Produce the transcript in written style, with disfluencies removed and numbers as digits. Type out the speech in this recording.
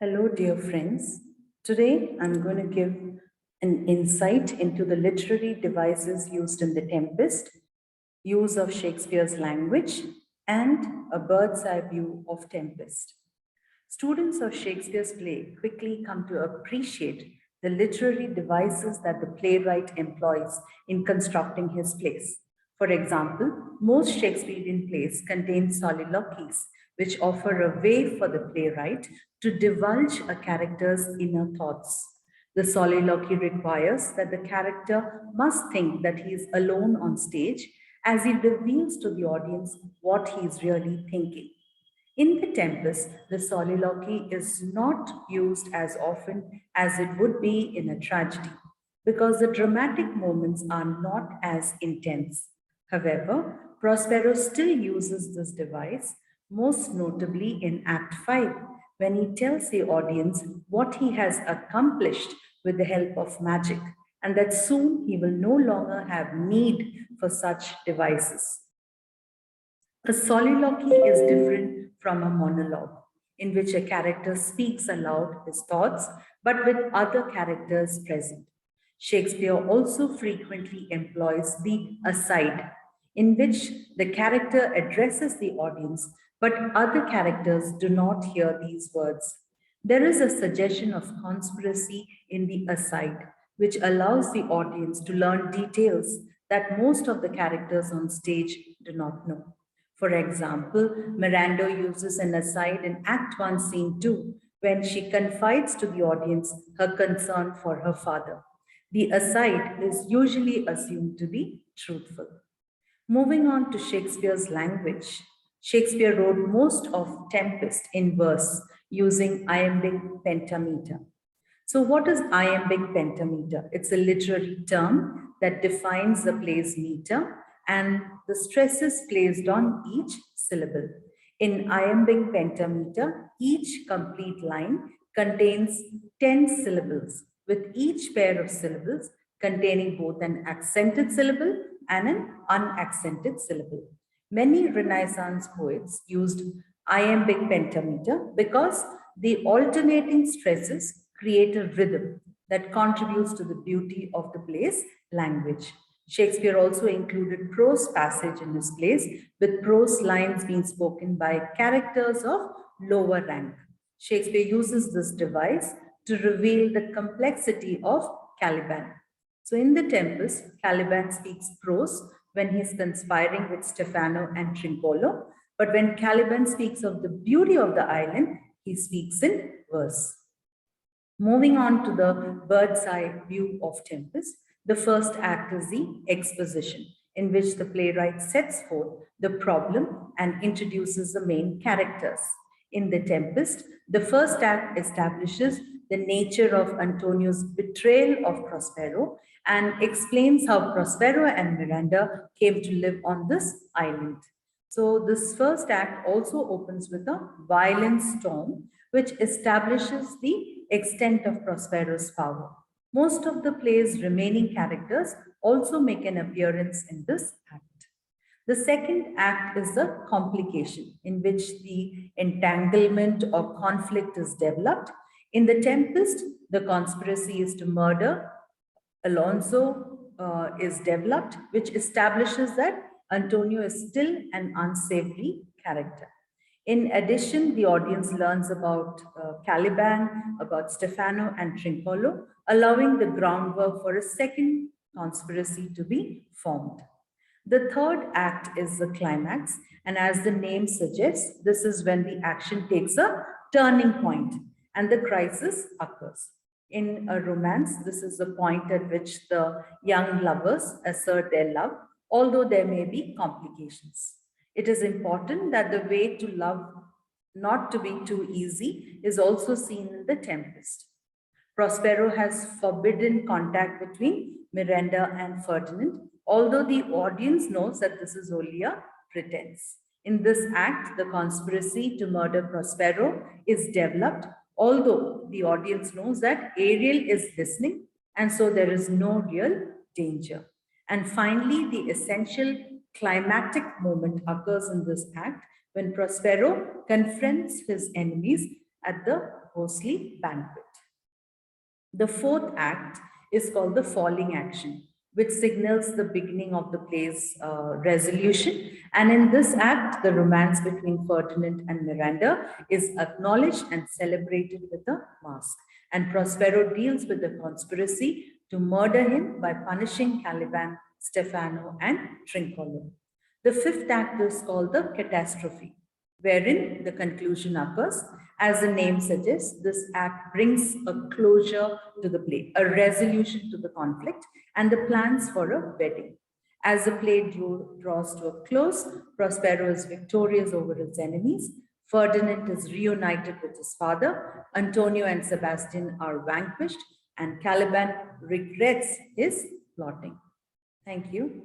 Hello, dear friends. Today I'm going to give an insight into the literary devices used in The Tempest, use of Shakespeare's language, and a bird's eye view of Tempest. Students of Shakespeare's play quickly come to appreciate the literary devices that the playwright employs in constructing his plays. For example, most Shakespearean plays contain soliloquies, which offer a way for the playwright to divulge a character's inner thoughts. The soliloquy requires that the character must think that he is alone on stage as he reveals to the audience what he is really thinking. In The Tempest, the soliloquy is not used as often as it would be in a tragedy because the dramatic moments are not as intense. However, Prospero still uses this device, most notably in Act 5, when he tells the audience what he has accomplished with the help of magic, and that soon he will no longer have need for such devices. A soliloquy is different from a monologue, in which a character speaks aloud his thoughts, but with other characters present. Shakespeare also frequently employs the aside, in which the character addresses the audience, but other characters do not hear these words. There is a suggestion of conspiracy in the aside, which allows the audience to learn details that most of the characters on stage do not know. For example, Miranda uses an aside in Act 1, Scene 2, when she confides to the audience her concern for her father. The aside is usually assumed to be truthful. Moving on to Shakespeare's language, Shakespeare wrote most of Tempest in verse using iambic pentameter. So, what is iambic pentameter? It's a literary term that defines the play's meter and the stresses placed on each syllable. In iambic pentameter, each complete line contains 10 syllables, with each pair of syllables containing both an accented syllable and an unaccented syllable. Many Renaissance poets used iambic pentameter because the alternating stresses create a rhythm that contributes to the beauty of the play's language. Shakespeare also included prose passage in his plays, with prose lines being spoken by characters of lower rank. Shakespeare uses this device to reveal the complexity of Caliban. So in The Tempest, Caliban speaks prose when he is conspiring with Stefano and Trincolo, but when Caliban speaks of the beauty of the island, he speaks in verse. Moving on to the bird's eye view of Tempest, the first act is the exposition, in which the playwright sets forth the problem and introduces the main characters. In The Tempest, the first act establishes the nature of Antonio's betrayal of Prospero and explains how Prospero and Miranda came to live on this island. So, this first act also opens with a violent storm, which establishes the extent of Prospero's power. Most of the play's remaining characters also make an appearance in this act. The second act is the complication, in which the entanglement or conflict is developed. In The Tempest, the conspiracy is to murder Alonso is developed, which establishes that Antonio is still an unsavory character. In addition, the audience learns about Caliban, about Stefano and Trincolo, allowing the groundwork for a second conspiracy to be formed. The third act is the climax, and as the name suggests, this is when the action takes a turning point and the crisis occurs. In a romance, this is the point at which the young lovers assert their love, although there may be complications. It is important that the way to love not to be too easy is also seen in The Tempest. Prospero has forbidden contact between Miranda and Ferdinand, although the audience knows that this is only a pretense. In this act, the conspiracy to murder Prospero is developed, although the audience knows that Ariel is listening, and so there is no real danger. And finally, the essential climactic moment occurs in this act when Prospero confronts his enemies at the ghostly banquet. The fourth act is called the falling action, which signals the beginning of the play's resolution. And in this act, the romance between Ferdinand and Miranda is acknowledged and celebrated with a mask. And Prospero deals with the conspiracy to murder him by punishing Caliban, Stefano, and Trincollo. The fifth act is called the catastrophe, wherein the conclusion occurs. As the name suggests, this act brings a closure to the play, a resolution to the conflict, and the plans for a wedding. As the play draws to a close, Prospero is victorious over his enemies. Ferdinand is reunited with his father. Antonio and Sebastian are vanquished, and Caliban regrets his plotting. Thank you.